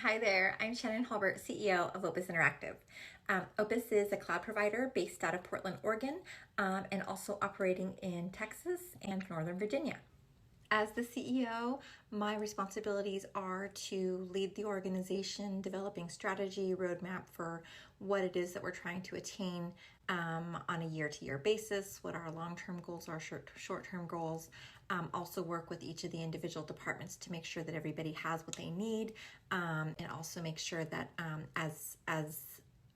Hi there, I'm Shannon Halbert, CEO of Opus Interactive. Opus is a cloud provider based out of Portland, Oregon, and also operating in Texas and Northern Virginia. As the CEO, my responsibilities are to lead the organization, developing strategy, roadmap for what it is that we're trying to attain on a year-to-year basis, what our long-term goals are, short-term goals. Also work with each of the individual departments to make sure that everybody has what they need, and also make sure that as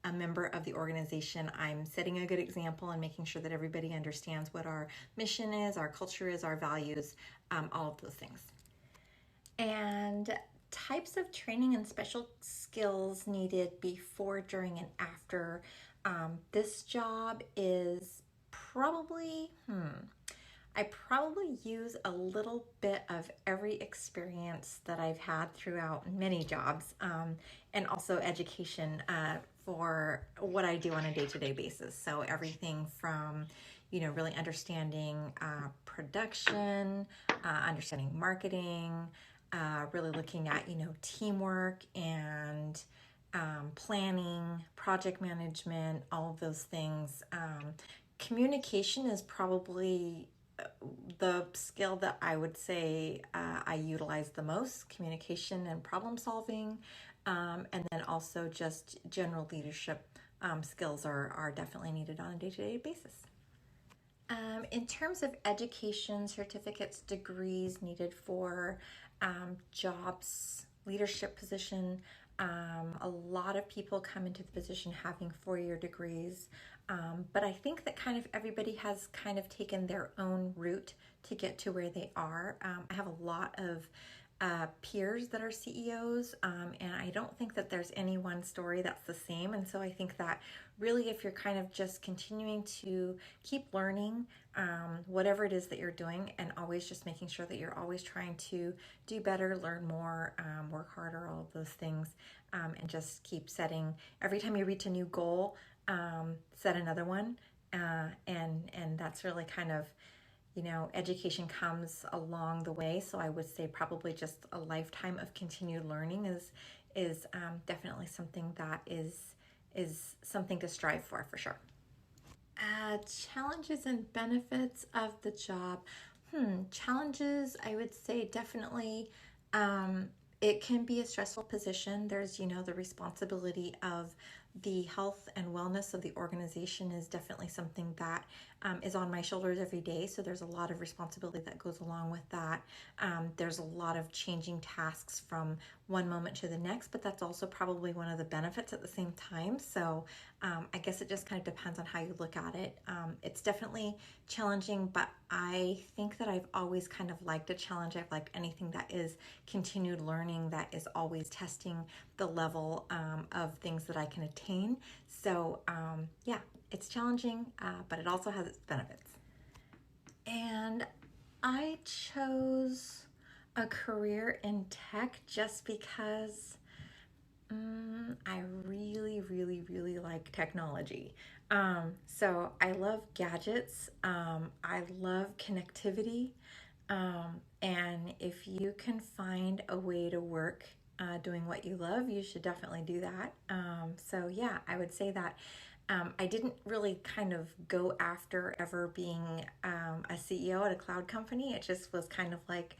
a member of the organization, I'm setting a good example and making sure that everybody understands what our mission is, our culture is, our values, all of those things. And types of training and special skills needed before, during, and after this job is I probably use a little bit of every experience that I've had throughout many jobs, and also education for what I do on a day-to-day basis. So everything from, really understanding production, understanding marketing, really looking at, teamwork and planning, project management, all of those things. Communication is probably the skill that I would say I utilize the most: communication and problem solving, and then also just general leadership skills are definitely needed on a day-to-day basis. In terms of education, certificates, degrees needed for jobs, leadership position, a lot of people come into the position having four-year degrees, but I think that kind of everybody has kind of taken their own route to get to where they are. I have a lot of peers that are CEOs, and I don't think that there's any one story that's the same. And so I think that really, if you're kind of just continuing to keep learning, whatever it is that you're doing, and always just making sure that you're always trying to do better, learn more, work harder, all of those things, and just keep setting, every time you reach a new goal, set another one, and that's really kind of, education comes along the way. So I would say probably just a lifetime of continued learning is definitely something that is something to strive for sure. Challenges and benefits of the job. Challenges, I would say definitely, it can be a stressful position. There's, the responsibility of the health and wellness of the organization is definitely something that is on my shoulders every day. So there's a lot of responsibility that goes along with that. There's a lot of changing tasks from one moment to the next, but that's also probably one of the benefits at the same time. So I guess it just kind of depends on how you look at it. It's definitely challenging, but I think that I've always kind of liked a challenge. I've liked anything that is continued learning, that is always testing the level of things that I can attain. So yeah, it's challenging, but it also has its benefits. And I chose a career in tech just because I really, really, really like technology. So I love gadgets. I love connectivity. And if you can find a way to work doing what you love, you should definitely do that. So yeah, I would say that I didn't really kind of go after ever being a CEO at a cloud company. It just was kind of like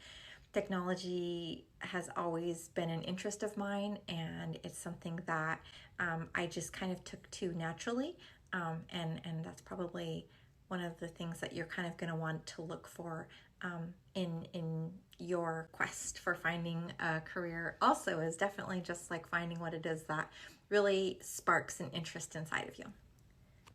technology has always been an interest of mine, and it's something that I just kind of took to naturally. And that's probably one of the things that you're kind of going to want to look for in your quest for finding a career. Also, is definitely just like finding what it is that really sparks an interest inside of you.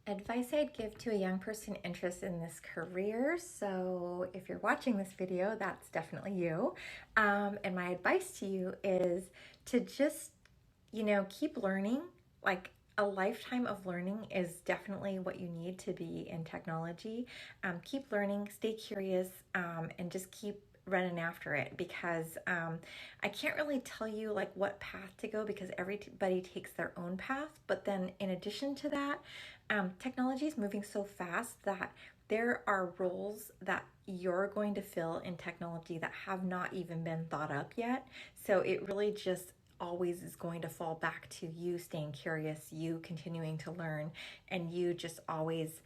Advice I'd give to a young person interested in this career. So if you're watching this video, that's definitely you. And my advice to you is to just, keep learning. Like, a lifetime of learning is definitely what you need to be in technology. Keep learning, stay curious, and just keep running after it, because I can't really tell you like what path to go, because everybody takes their own path. But then in addition to that, technology is moving so fast that there are roles that you're going to fill in technology that have not even been thought up yet. So it really just always is going to fall back to you staying curious, you continuing to learn, and you just always,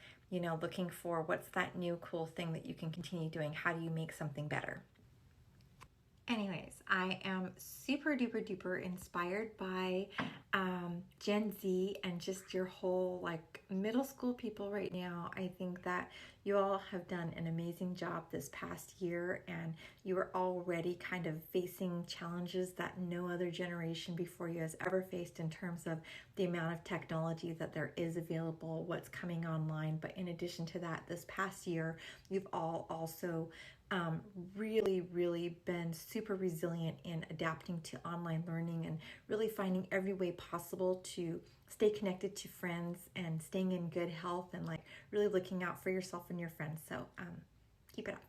looking for what's that new cool thing that you can continue doing. How do you make something better? Anyways, I am super duper duper inspired by Gen Z and just your whole like middle school people right now. I think that you all have done an amazing job this past year, and you are already kind of facing challenges that no other generation before you has ever faced in terms of the amount of technology that there is available, what's coming online. But in addition to that, this past year, you've all also really, really been super resilient in adapting to online learning and really finding every way possible to stay connected to friends and staying in good health and like really looking out for yourself and your friends. So keep it up.